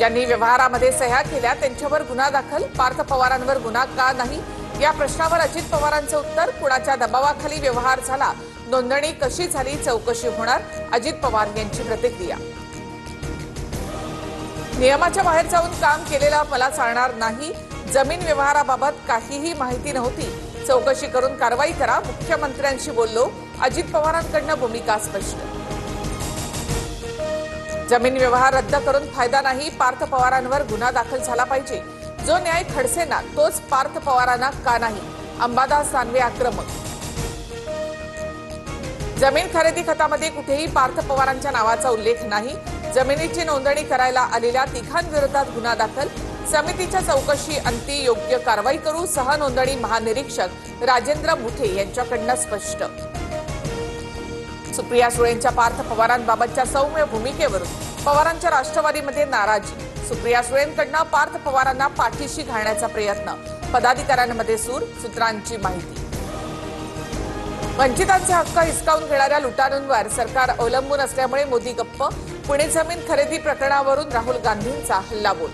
ज्यांनी व्यवहारामध्ये सह्या केल्या त्यांच्यावर गुन्हा दाखल, पार्थ पवारांवर गुन्हा का नाही या प्रश्नावर अजित पवारांचं उत्तर, कुणाच्या दबावाखाली व्यवहार झाला, नोंदणी कशी झाली, चौकशी होणार, अजित पवार यांची प्रतिक्रिया। नियमाच्या बाहेर जाऊन काम केलेला मला चालणार नाही, जमीन व्यवहाराबाबत काहीही माहिती नव्हती, चौकशी करून कारवाई करा, मुख्यमंत्र्यांशी बोललो, अजित पवारांकडून भूमिका स्पष्ट। जमीन व्यवहार रद्द करून फायदा नाही, पार्थ पवारांवर गुन्हा दाखल झाला पाहिजे, जो न्याय खडसेंना तोच पार्थ पवारांना का नाही, अंबादास दानवे आक्रमक। जमीन खरेदी खतामध्ये कुठेही पार्थ पवारांच्या नावाचा उल्लेख नाही, जमिनीची नोंदणी करायला आलेल्या तिघांविरोधात गुन्हा दाखल, समितीच्या चौकशी अंती योग्य कारवाई करू, सहनोंदणी महानिरीक्षक राजेंद्र मुठे यांच्याकडून स्पष्ट। सुप्रिया सुळेंच्या पार्थ पवारांबाबतच्या सौम्य भूमिकेवरून पवारांच्या राष्ट्रवादीमध्ये नाराजी, सुप्रिया सुळेंकडून पार्थ पवारांना पाठीशी घालण्याचा प्रयत्न, पदाधिकाऱ्यांमध्ये सूर, सूत्रांची माहिती। वंचितांचे हक्क हिसकावून घेणाऱ्या लुटारूंवर सरकार अवलंबून असल्यामुळे मोदी गप्प, पुणे जमीन खरेदी प्रकरणावरून राहुल गांधींचा हल्लाबोल।